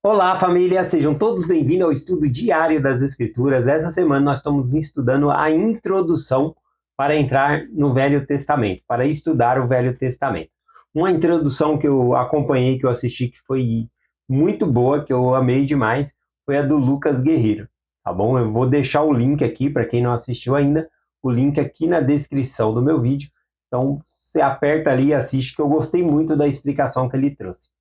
Olá, família! Sejam todos bem-vindos ao estudo diário das Escrituras. Essa semana nós estamos estudando a introdução para entrar no Velho Testamento, para estudar o Velho Testamento. Uma introdução que eu acompanhei, que eu assisti, que foi muito boa, que eu amei demais, foi a do Lucas Guerreiro, tá bom? Eu vou deixar o link aqui, para quem não assistiu ainda, o link aqui na descrição do meu vídeo. Então, você aperta ali e assiste, que eu gostei muito da explicação que ele trouxe.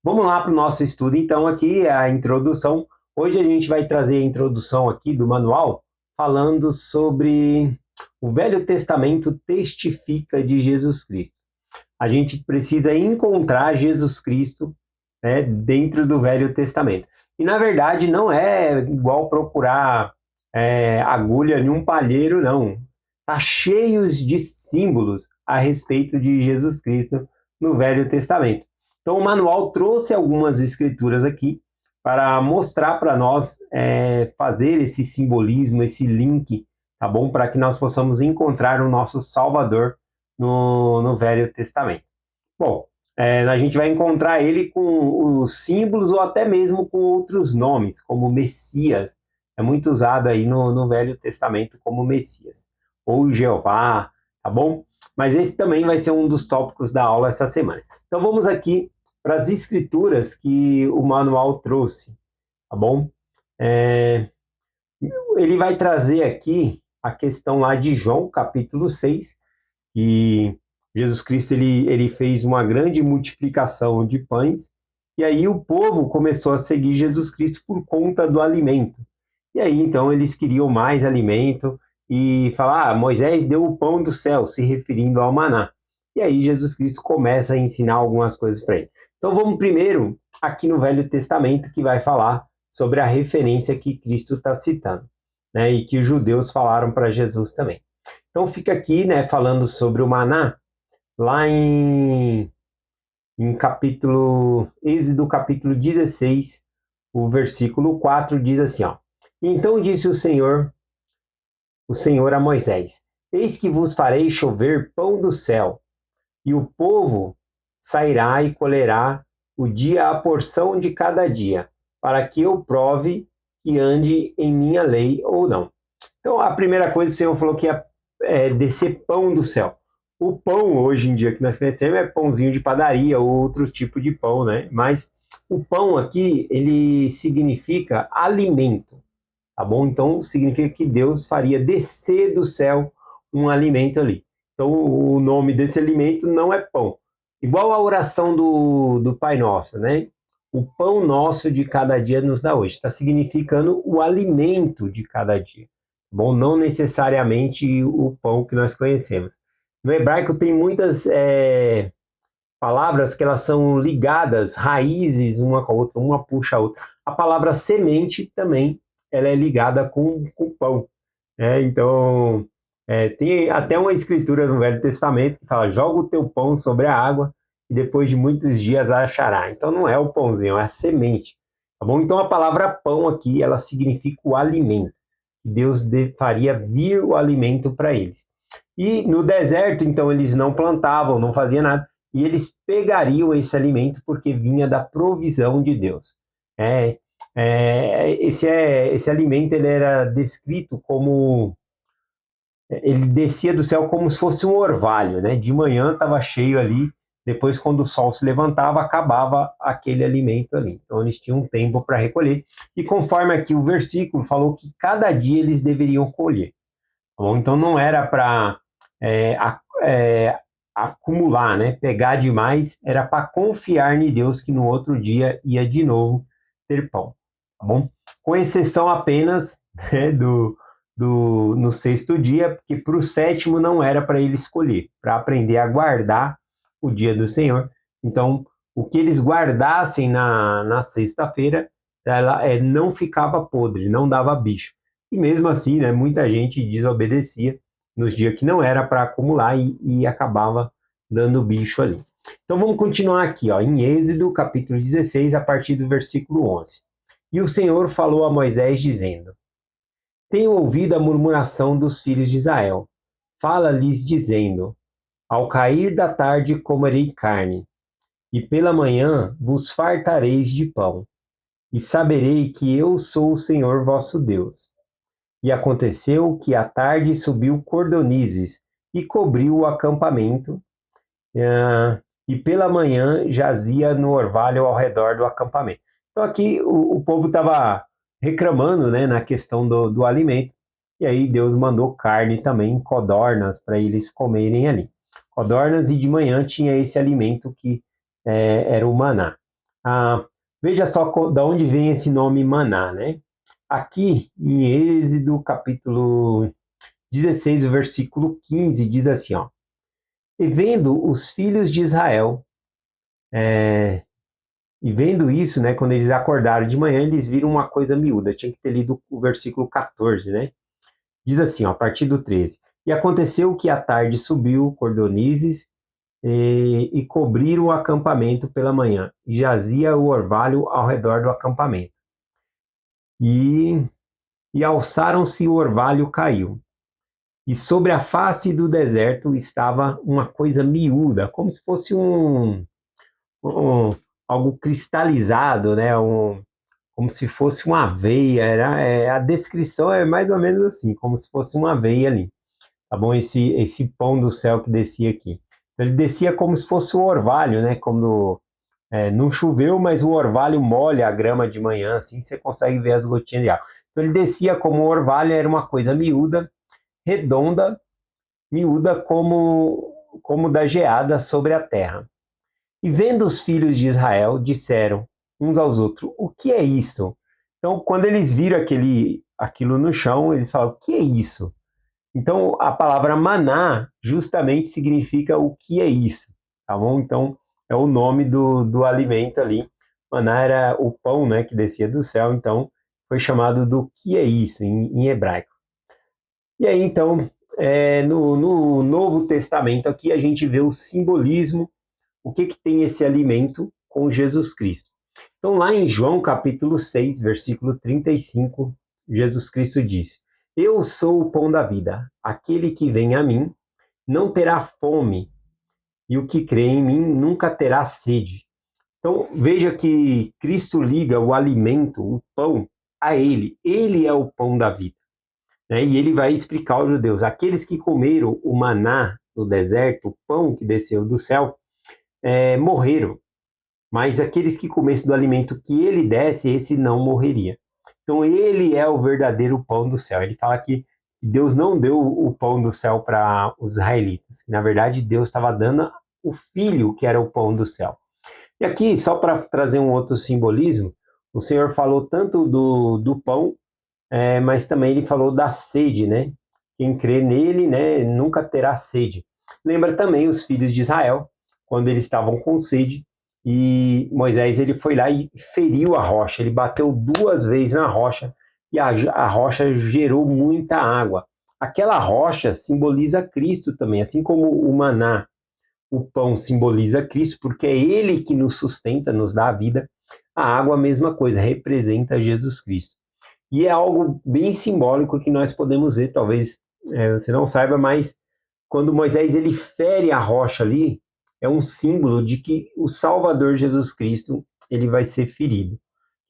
Vamos lá para o nosso estudo, então, aqui, a introdução. Hoje a gente vai trazer a introdução aqui do manual, falando sobre o Velho Testamento testifica de Jesus Cristo. A gente precisa encontrar Jesus Cristo, né, dentro do Velho Testamento. E, na verdade, não é igual procurar agulha em um palheiro, não. Está cheio de símbolos a respeito de Jesus Cristo no Velho Testamento. Então, o manual trouxe algumas escrituras aqui para mostrar para nós fazer esse simbolismo, esse link, tá bom? Para que nós possamos encontrar o nosso Salvador no Velho Testamento. Bom, a gente vai encontrar ele com os símbolos ou até mesmo com outros nomes, como Messias. É muito usado aí no Velho Testamento como Messias. Ou Jeová, tá bom? Mas esse também vai ser um dos tópicos da aula essa semana. Então vamos aqui para as escrituras que o manual trouxe, tá bom? Ele vai trazer aqui a questão lá de João, capítulo 6, que Jesus Cristo ele fez uma grande multiplicação de pães, e aí o povo começou a seguir Jesus Cristo por conta do alimento. E aí então eles queriam mais alimento e falar, Moisés deu o pão do céu, se referindo ao maná. E aí Jesus Cristo começa a ensinar algumas coisas para ele. Então vamos primeiro aqui no Velho Testamento, que vai falar sobre a referência que Cristo está citando, né, e que os judeus falaram para Jesus também. Então fica aqui, né, falando sobre o maná, lá em Êxodo capítulo 16, o versículo 4 diz assim, ó: Então disse o Senhor a Moisés, eis que vos farei chover pão do céu, e o povo sairá e colherá o dia a porção de cada dia, para que eu prove que ande em minha lei ou não. Então, a primeira coisa, o Senhor falou que ia descer pão do céu. O pão, hoje em dia, que nós conhecemos, é pãozinho de padaria ou outro tipo de pão, né? Mas o pão aqui, ele significa alimento, tá bom? Então, significa que Deus faria descer do céu um alimento ali. Então, o nome desse alimento não é pão. Igual a oração do Pai Nosso, né? O pão nosso de cada dia nos dá hoje. Está significando o alimento de cada dia. Bom, não necessariamente o pão que nós conhecemos. No hebraico tem muitas palavras que elas são ligadas, raízes uma com a outra, uma puxa a outra. A palavra semente também ela é ligada com pão. Então, tem até uma escritura no Velho Testamento que fala, joga o teu pão sobre a água e depois de muitos dias achará. Então não é o pãozinho, é a semente. Tá bom? Então a palavra pão aqui, ela significa o alimento. Deus faria vir o alimento para eles. E no deserto, então, eles não plantavam, não faziam nada, e eles pegariam esse alimento porque vinha da provisão de Deus. Esse alimento ele era descrito como ele descia do céu como se fosse um orvalho, né? De manhã estava cheio ali, depois quando o sol se levantava, acabava aquele alimento ali. Então eles tinham um tempo para recolher, e conforme aqui o versículo falou que cada dia eles deveriam colher. Tá bom? Então não era para acumular, né? Pegar demais, era para confiar em Deus que no outro dia ia de novo ter pão. Tá bom? Com exceção apenas, né, no sexto dia, porque para o sétimo não era para ele escolher, para aprender a guardar o dia do Senhor. Então, o que eles guardassem na sexta-feira, não ficava podre, não dava bicho. E mesmo assim, né, muita gente desobedecia nos dias que não era para acumular e acabava dando bicho ali. Então vamos continuar aqui, ó, em Êxodo capítulo 16, a partir do versículo 11. E o Senhor falou a Moisés dizendo, tenho ouvido a murmuração dos filhos de Israel. Fala-lhes dizendo, ao cair da tarde comerei carne, e pela manhã vos fartareis de pão. e saberei que eu sou o Senhor vosso Deus. E aconteceu que à tarde subiu cordonizes e cobriu o acampamento, e pela manhã jazia no orvalho ao redor do acampamento. Então aqui o povo estava reclamando, né, na questão do alimento, e aí Deus mandou carne também, codornas, para eles comerem ali. Codornas, e de manhã tinha esse alimento que era o maná. Ah, veja só da onde vem esse nome maná, né? Aqui em Êxodo capítulo 16, versículo 15, diz assim, ó: E vendo os filhos de Israel, é, e vendo isso, né, quando eles acordaram de manhã, eles viram uma coisa miúda. Tinha que ter lido o versículo 14, né? Diz assim, ó, a partir do 13: E aconteceu que à tarde subiu cordonizes e cobriram o acampamento pela manhã, e jazia o orvalho ao redor do acampamento. E, e alçaram-se, o orvalho caiu. E sobre a face do deserto estava uma coisa miúda, como se fosse um, algo cristalizado, né? Como se fosse uma aveia. A descrição é mais ou menos assim, como se fosse uma aveia ali, tá bom? Esse pão do céu que descia aqui. Então, ele descia como se fosse um orvalho, né? Como não choveu, mas o orvalho molha a grama de manhã, assim você consegue ver as gotinhas de água. Então ele descia como um orvalho, era uma coisa miúda, redonda, miúda como da geada sobre a terra. E vendo os filhos de Israel, disseram uns aos outros: O que é isso? Então, quando eles viram aquilo no chão, eles falaram: O que é isso? Então, a palavra maná justamente significa o que é isso, tá bom? Então, é o nome do alimento ali. Maná era o pão, né, que descia do céu, então foi chamado do que é isso em hebraico. E aí, então, no Novo Testamento aqui a gente vê o simbolismo, o que tem esse alimento com Jesus Cristo. Então, lá em João capítulo 6, versículo 35, Jesus Cristo disse: Eu sou o pão da vida. Aquele que vem a mim não terá fome, e o que crê em mim nunca terá sede. Então, veja que Cristo liga o alimento, o pão, a ele. Ele é o pão da vida, né? E ele vai explicar aos judeus: aqueles que comeram o maná no deserto, o pão que desceu do céu, morreram. Mas aqueles que comessem do alimento que ele desse, esse não morreria. Então ele é o verdadeiro pão do céu. Ele fala que Deus não deu o pão do céu para os israelitas, que na verdade Deus estava dando o filho que era o pão do céu. E aqui, só para trazer um outro simbolismo, o Senhor falou tanto do pão, mas também ele falou da sede, né? Quem crê nele, né, nunca terá sede. Lembra também os filhos de Israel, quando eles estavam com sede, e Moisés ele foi lá e feriu a rocha, ele bateu 2 vezes na rocha, e a rocha gerou muita água. Aquela rocha simboliza Cristo também, assim como o maná, o pão simboliza Cristo, porque é ele que nos sustenta, nos dá a vida. A água, a mesma coisa, representa Jesus Cristo. E é algo bem simbólico que nós podemos ver, talvez você não saiba, mas quando Moisés ele fere a rocha ali, é um símbolo de que o Salvador Jesus Cristo ele vai ser ferido.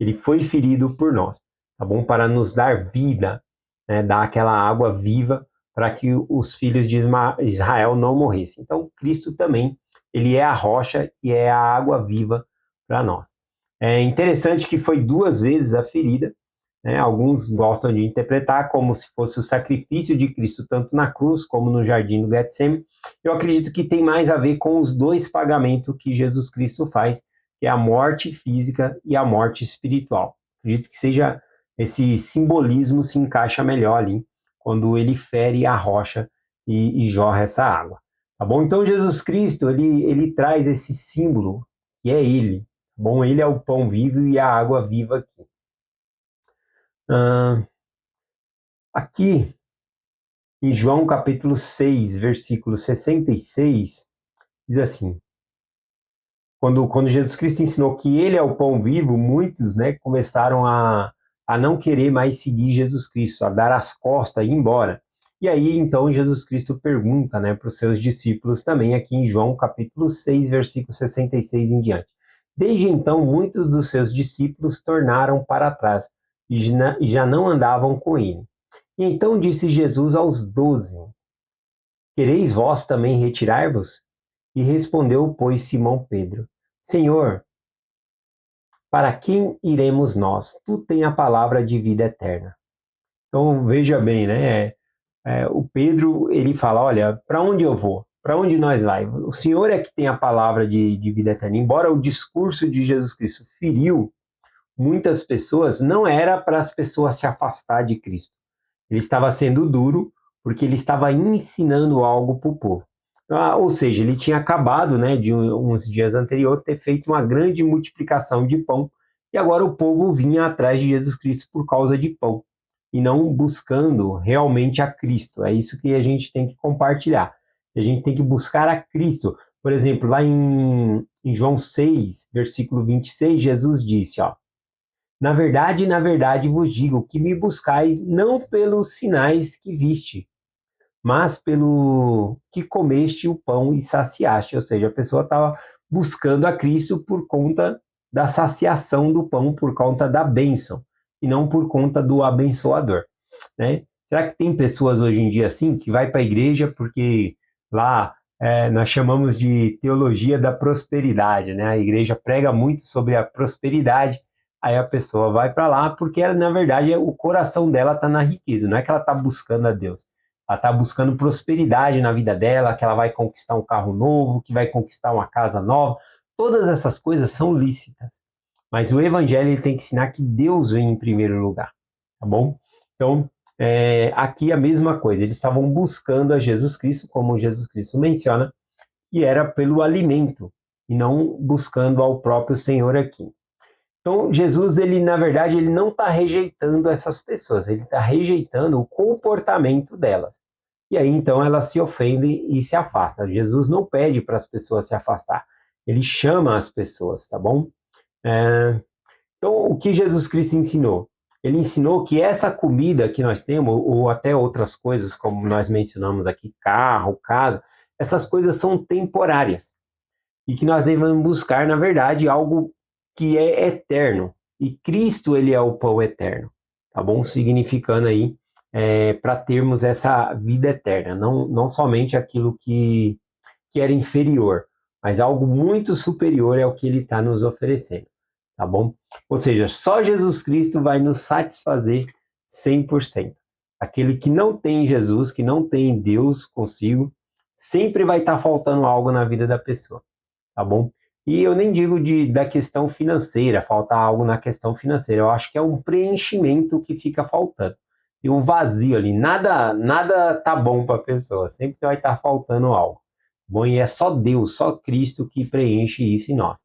Ele foi ferido por nós, tá bom? Para nos dar vida, né? Dar aquela água viva para que os filhos de Israel não morressem. Então, Cristo também, ele é a rocha e é a água viva para nós. É interessante que foi 2 vezes a ferida, né? Alguns gostam de interpretar como se fosse o sacrifício de Cristo, tanto na cruz como no jardim do Getsemane. Eu acredito que tem mais a ver com os 2 pagamentos que Jesus Cristo faz, que é a morte física e a morte espiritual. Acredito que seja esse simbolismo se encaixa melhor ali, quando ele fere a rocha e jorra essa água. Tá bom? Então Jesus Cristo, ele traz esse símbolo, que é ele. Tá bom? Ele é o pão vivo e a água viva aqui. Aqui, em João capítulo 6, versículo 66, diz assim: quando Jesus Cristo ensinou que ele é o pão vivo, muitos, né, começaram a não querer mais seguir Jesus Cristo, a dar as costas e ir embora. E aí, então, Jesus Cristo pergunta, né, para os seus discípulos também, aqui em João capítulo 6, versículo 66 em diante. Desde então, muitos dos seus discípulos tornaram para trás e já não andavam com ele. E então disse Jesus aos 12: Quereis vós também retirar-vos? E respondeu, pois, Simão Pedro: Senhor, para quem iremos nós? Tu tens a palavra de vida eterna. Então veja bem, né? O Pedro ele fala: olha, para onde eu vou? Para onde nós vai? O Senhor é que tem a palavra de vida eterna. Embora o discurso de Jesus Cristo feriu muitas pessoas, não era para as pessoas se afastar de Cristo. Ele estava sendo duro porque ele estava ensinando algo para o povo. Ou seja, ele tinha acabado, né, de uns dias anteriores, ter feito uma grande multiplicação de pão, e agora o povo vinha atrás de Jesus Cristo por causa de pão, e não buscando realmente a Cristo. É isso que a gente tem que compartilhar. A gente tem que buscar a Cristo. Por exemplo, lá em João 6, versículo 26, Jesus disse, ó, na verdade vos digo que me buscais não pelos sinais que viste, mas pelo que comeste o pão e saciaste. Ou seja, a pessoa estava buscando a Cristo por conta da saciação do pão, por conta da bênção, e não por conta do abençoador, né? Será que tem pessoas hoje em dia assim, que vai para a igreja porque lá nós chamamos de teologia da prosperidade, né? A igreja prega muito sobre a prosperidade, aí a pessoa vai para lá porque, ela, na verdade, o coração dela está na riqueza, não é que ela está buscando a Deus. Ela está buscando prosperidade na vida dela, que ela vai conquistar um carro novo, que vai conquistar uma casa nova. Todas essas coisas são lícitas. Mas o evangelho ele tem que ensinar que Deus vem em primeiro lugar, tá bom? Então, aqui a mesma coisa. Eles estavam buscando a Jesus Cristo, como Jesus Cristo menciona, que era pelo alimento, e não buscando ao próprio Senhor aqui. Então, Jesus, ele na verdade, ele não está rejeitando essas pessoas, ele está rejeitando o comportamento delas. E aí, então, elas se ofendem e se afastam. Jesus não pede para as pessoas se afastar, ele chama as pessoas, tá bom? Então, o que Jesus Cristo ensinou? Ele ensinou que essa comida que nós temos, ou até outras coisas, como nós mencionamos aqui, carro, casa, essas coisas são temporárias. E que nós devemos buscar, na verdade, algo que é eterno. E Cristo, ele é o pão eterno, tá bom? Significando aí, para termos essa vida eterna, não somente aquilo que era inferior, mas algo muito superior é o que ele está nos oferecendo, tá bom? Ou seja, só Jesus Cristo vai nos satisfazer 100%. Aquele que não tem Jesus, que não tem Deus consigo, sempre vai estar faltando algo na vida da pessoa, tá bom? E eu nem digo da questão financeira, faltar algo na questão financeira, eu acho que é um preenchimento que fica faltando. Tem um vazio ali, nada tá bom para a pessoa, sempre vai estar faltando algo. Bom, e é só Deus, só Cristo que preenche isso em nós.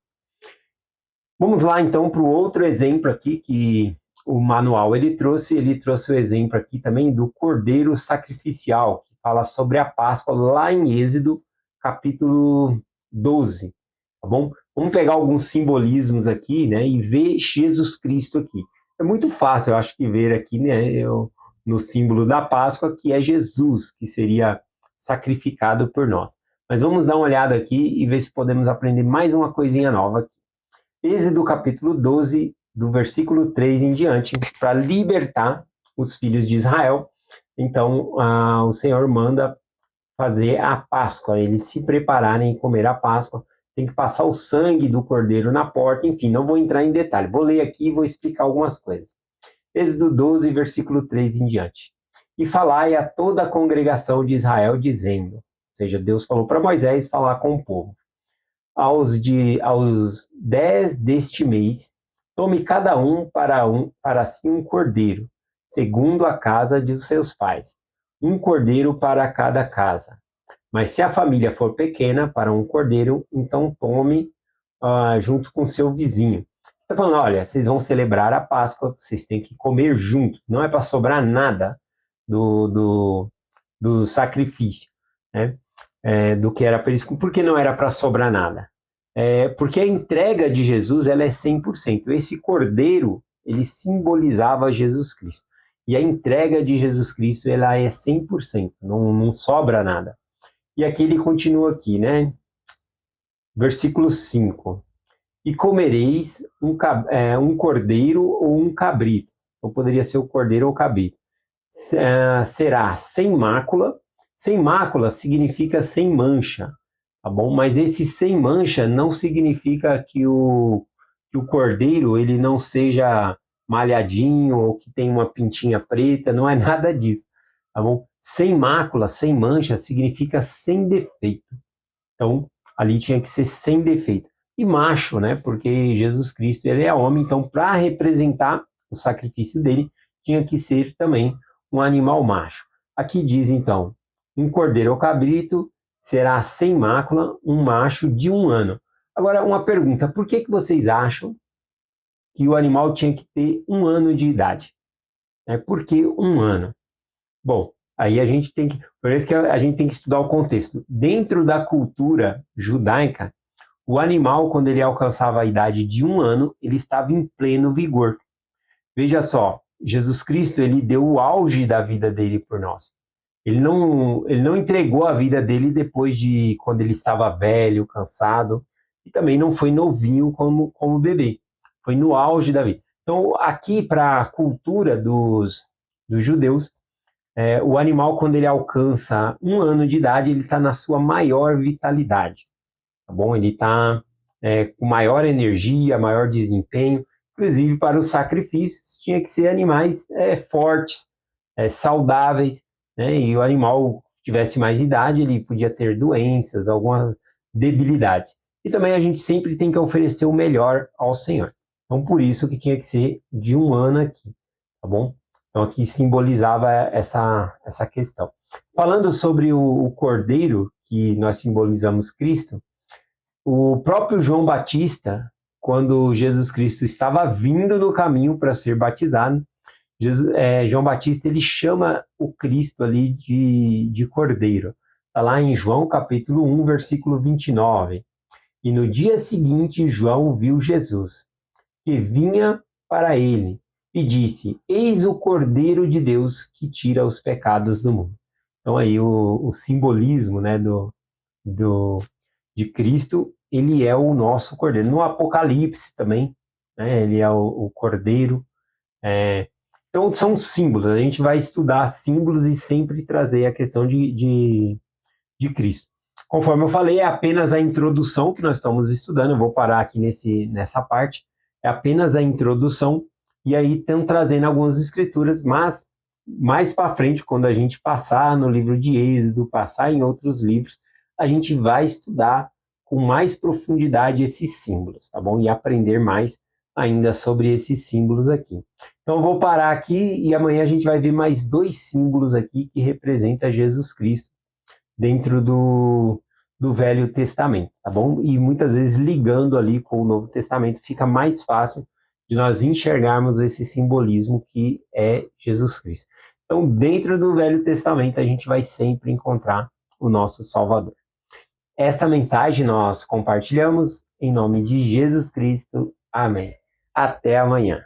Vamos lá então para o outro exemplo aqui que o manual ele trouxe o exemplo aqui também do cordeiro sacrificial, que fala sobre a Páscoa lá em Êxodo, capítulo 12, tá bom? Vamos pegar alguns simbolismos aqui, né, e ver Jesus Cristo aqui. É muito fácil, eu acho que ver aqui, né, no símbolo da Páscoa, que é Jesus, que seria sacrificado por nós. Mas vamos dar uma olhada aqui e ver se podemos aprender mais uma coisinha nova aqui. Êxodo capítulo 12, do versículo 3 em diante, para libertar os filhos de Israel. Então, o Senhor manda fazer a Páscoa, eles se prepararem e comer a Páscoa, tem que passar o sangue do cordeiro na porta, enfim, não vou entrar em detalhe, vou ler aqui e vou explicar algumas coisas. Êxodo 12, versículo 3 em diante. E falai a toda a congregação de Israel, dizendo, ou seja, Deus falou para Moisés falar com o povo, aos 10 deste mês, tome cada um para si um cordeiro, segundo a casa de seus pais, um cordeiro para cada casa. Mas se a família for pequena, para um cordeiro, então tome junto com seu vizinho. Está falando, olha, vocês vão celebrar a Páscoa, vocês têm que comer junto, não é para sobrar nada do sacrifício, né? Do que era para eles. Por que não era para sobrar nada? Porque a entrega de Jesus ela é 100%. Esse cordeiro, ele simbolizava Jesus Cristo. E a entrega de Jesus Cristo, ela é 100%, não sobra nada. E aqui ele continua aqui, né? Versículo 5. e comereis um cordeiro ou um cabrito. Então poderia ser o cordeiro ou o cabrito. Será sem mácula. Sem mácula significa sem mancha, tá bom? Mas esse sem mancha não significa que o cordeiro ele não seja malhadinho ou que tem uma pintinha preta, não é nada disso, tá bom? Sem mácula, sem mancha significa sem defeito. Então, ali tinha que ser sem defeito. E macho, né? Porque Jesus Cristo, ele é homem, então para representar o sacrifício dele, tinha que ser também um animal macho. Aqui diz então, um cordeiro ou cabrito será sem mácula, um macho de 1 ano. Agora, uma pergunta, por que vocês acham que o animal tinha que ter 1 ano de idade? Por que 1 ano? Bom, aí a gente tem que, por isso que a gente tem que estudar o contexto. Dentro da cultura judaica, o animal, quando ele alcançava a idade de 1 ano, ele estava em pleno vigor. Veja só, Jesus Cristo, ele deu o auge da vida dele por nós. Ele não entregou a vida dele depois de quando ele estava velho, cansado, e também não foi novinho como bebê. Foi no auge da vida. Então, aqui para a cultura dos judeus, o animal, quando ele alcança 1 ano de idade, ele está na sua maior vitalidade, tá bom? Ele está com maior energia, maior desempenho. Inclusive, para os sacrifícios, tinha que ser animais fortes, saudáveis, né? E o animal que tivesse mais idade, ele podia ter doenças, algumas debilidades. E também a gente sempre tem que oferecer o melhor ao Senhor. Então, por isso que tinha que ser de 1 ano aqui, tá bom? Então, aqui simbolizava essa questão. Falando sobre o cordeiro, que nós simbolizamos Cristo, o próprio João Batista, quando Jesus Cristo estava vindo no caminho para ser batizado, João Batista ele chama o Cristo ali de cordeiro. Está lá em João capítulo 1, versículo 29. E no dia seguinte, João viu Jesus, que vinha para ele, e disse: Eis o Cordeiro de Deus que tira os pecados do mundo. Então aí o simbolismo, né, do, de Cristo, ele é o nosso Cordeiro. No Apocalipse também, né, ele é o Cordeiro. Então são símbolos, a gente vai estudar símbolos e sempre trazer a questão de Cristo. Conforme eu falei, é apenas a introdução que nós estamos estudando, eu vou parar aqui nessa parte, é apenas a introdução, e aí estão trazendo algumas escrituras, mas mais para frente, quando a gente passar no livro de Êxodo, passar em outros livros, a gente vai estudar com mais profundidade esses símbolos, tá bom? E aprender mais ainda sobre esses símbolos aqui. Então eu vou parar aqui e amanhã a gente vai ver mais 2 símbolos aqui que representam Jesus Cristo dentro do Velho Testamento, tá bom? E muitas vezes ligando ali com o Novo Testamento fica mais fácil de nós enxergarmos esse simbolismo que é Jesus Cristo. Então, dentro do Velho Testamento, a gente vai sempre encontrar o nosso Salvador. Essa mensagem nós compartilhamos em nome de Jesus Cristo. Amém. Até amanhã.